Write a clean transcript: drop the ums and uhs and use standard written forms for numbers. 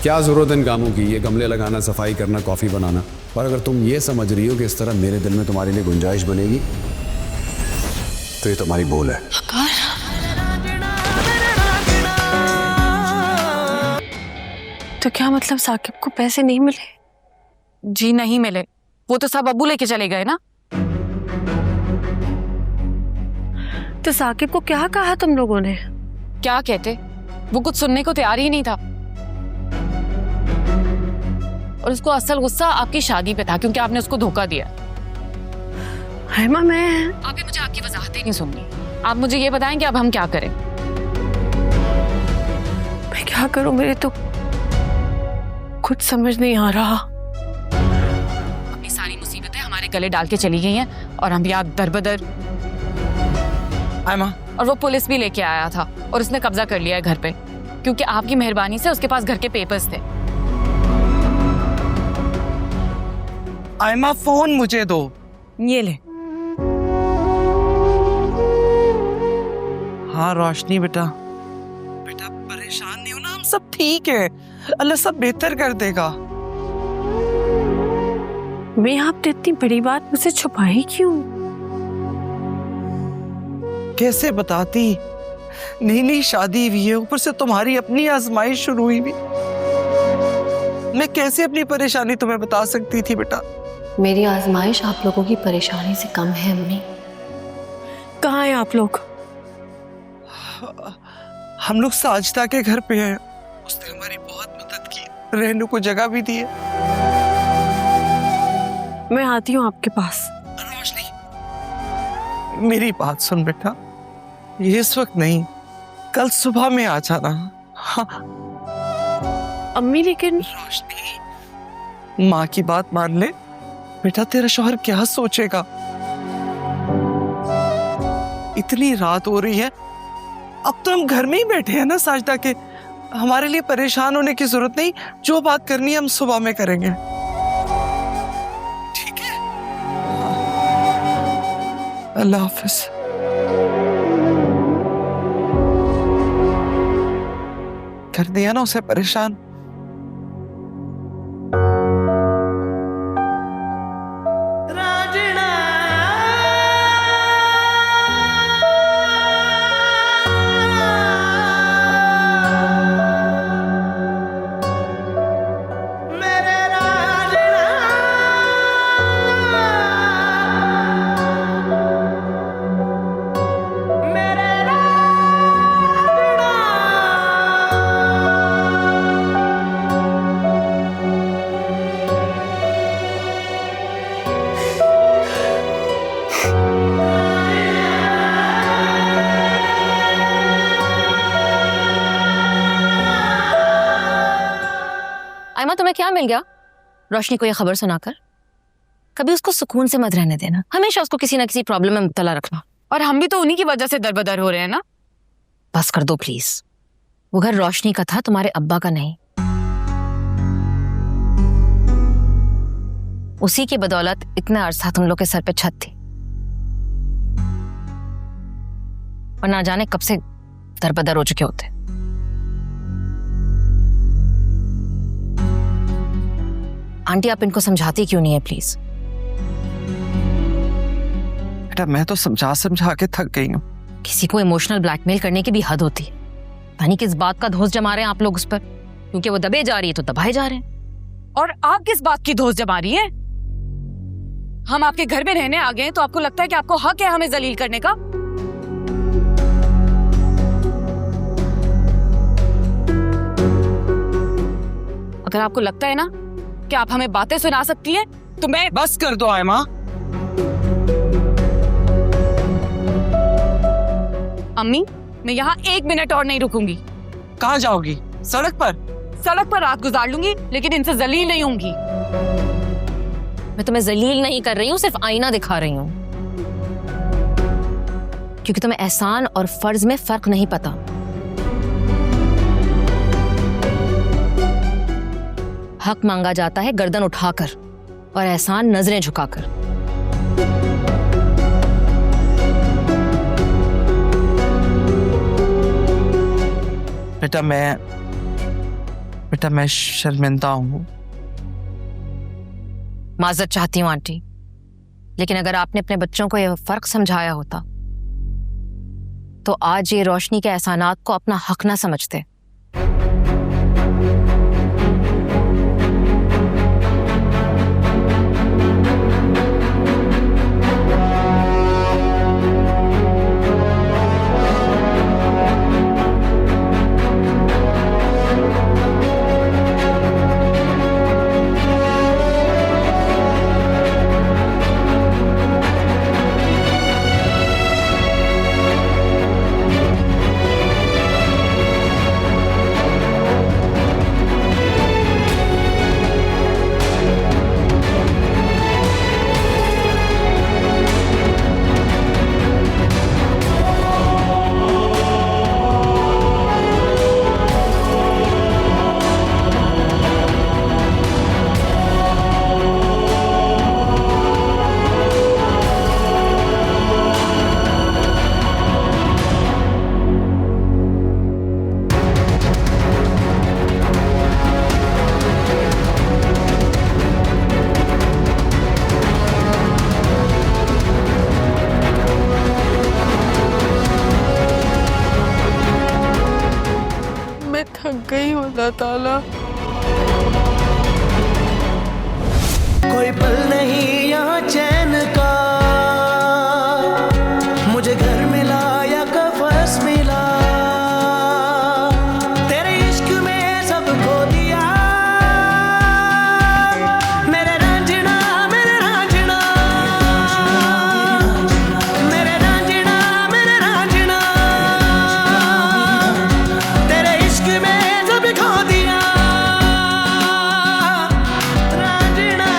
क्या ज़रूरत है इन कामों की, ये गमले लगाना, सफाई करना, कॉफ़ी बनाना। पर अगर तुम ये समझ रही हो कि इस तरह मेरे दिल में तुम्हारे लिए गुंजाइश बनेगी तो ये तुम्हारी भूल है। तो क्या मतलब साकिब को पैसे नहीं मिले? जी नहीं मिले, वो तो सब अब्बू लेके चले गए ना। तो साकिब को क्या कहा तुम लोगों ने? क्या कहते, वो कुछ सुनने को तैयार ही नहीं था। और उसको असल गुस्सा आपकी शादी पे था, क्योंकि आपने उसको धोखा दिया। हेमा, मैं अभी मुझे आपकी वजाहतें नहीं सुननी। आप मुझे ये बताएं कि अब हम क्या करें। मैं क्या करूं, मेरे तो कुछ समझ नहीं आ रहा। अपनी सारी मुसीबतें हमारे गले डाल के चली गई हैं और हम यहाँ दरबदर। आयमा, और वो पुलिस भी लेके आया था और उसने कब्जा कर लिया है घर पे, क्योंकि आपकी मेहरबानी से उसके पास घर के पेपर्स थे। आयमा फोन मुझे दो। ये ले। हाँ रोशनी बेटा, बेटा परेशान नहीं हो ना, हम सब ठीक है, अल्लाह सब बेहतर कर देगा। मैं आपने इतनी बड़ी बात मुझसे छुपाई क्यों? कैसे बताती, नई नई शादी हुई है, ऊपर से तुम्हारी अपनी आजमाइश शुरू हुई भी। मैं कैसे अपनी परेशानी तुम्हें बता सकती थी बेटा। मेरी आजमाइश आप लोगों की परेशानी से कम है अम्मी। कहाँ हैं आप लोग? हम लोग साजिदा के घर पे हैं, उसने हमारी बहुत मदद की, रहने को जगह भी दी है। मैं आती हूँ आपके पास। रोशनी, मेरी बात सुन बेटा, ये इस वक्त नहीं, कल सुबह में आ जाना। हाँ अम्मी, लेकिन रोशनी, माँ की बात मान ले बेटा, तेरा शौहर क्या सोचेगा। इतनी रात हो रही है, अब तो हम घर में ही बैठे हैं ना साजिदा के, हमारे लिए परेशान होने की जरूरत नहीं। जो बात करनी है हम सुबह में करेंगे, ठीक है? अल्लाह हाफिज। कर दिया ना उसे परेशान। आयमा, तुम्हें क्या मिल गया रोशनी को ये खबर सुनाकर? कभी उसको सुकून से मत रहने देना, हमेशा उसको किसी ना किसी प्रॉब्लम में मुब्तला रखना। और हम भी तो उन्हीं की वजह से दरबदर हो रहे हैं ना। बस कर दो प्लीज, वो घर रोशनी का था, तुम्हारे अब्बा का नहीं। उसी की बदौलत इतना अरसा तुम लोग के सर पे छत थी, और ना जाने कब से दरबदर हो चुके होते। आंटी, आप इनको समझाती क्यों नहीं है प्लीज? बेटा मैं तो समझा समझा के थक गई हूँ। किसी को इमोशनल ब्लैकमेल करने की भी हद होती है। यानी किस बात का धौंस जमा रहे हैं आप लोग उस पर, क्योंकि वो दबे जा रही है तो दबाए जा रहे हैं। और आप किस बात की धौंस जमा रही हैं? हम आपके घर में रहने आ गए हैं तो आपको लगता है कि आपको हक है हमें जलील करने का? अगर आपको लगता है ना कि आप हमें बातें सुना सकती हैं तो मैं। बस कर दो आयमा। अम्मी, मैं यहाँ 1 मिनट और नहीं रुकूंगी। कहाँ जाओगी? सड़क पर? सड़क पर रात गुजार लूंगी, लेकिन इनसे जलील नहीं होंगी। मैं तुम्हें जलील नहीं कर रही हूँ, सिर्फ आईना दिखा रही हूँ, क्योंकि तुम्हें एहसान और फर्ज में फर्क नहीं पता। हक मांगा जाता है गर्दन उठाकर और एहसान नजरें झुकाकर। बेटा मैं शर्मिंदा हूँ। माजरत चाहती हूँ आंटी, लेकिन अगर आपने अपने बच्चों को यह फर्क समझाया होता तो आज ये रोशनी के एहसानात को अपना हक ना समझते। मैं थक गई हूँ अल्लाह ताला। कोई पल नहीं यहाँ चैन का, मुझे घर मिला या कफस मिला, तेरे इश्क में सब खो दिया, मेरे रांझना मेरे रांझना, मेरे रांझना मेरे रांझना, तेरे इश्क में सब खो दिया, रांझना।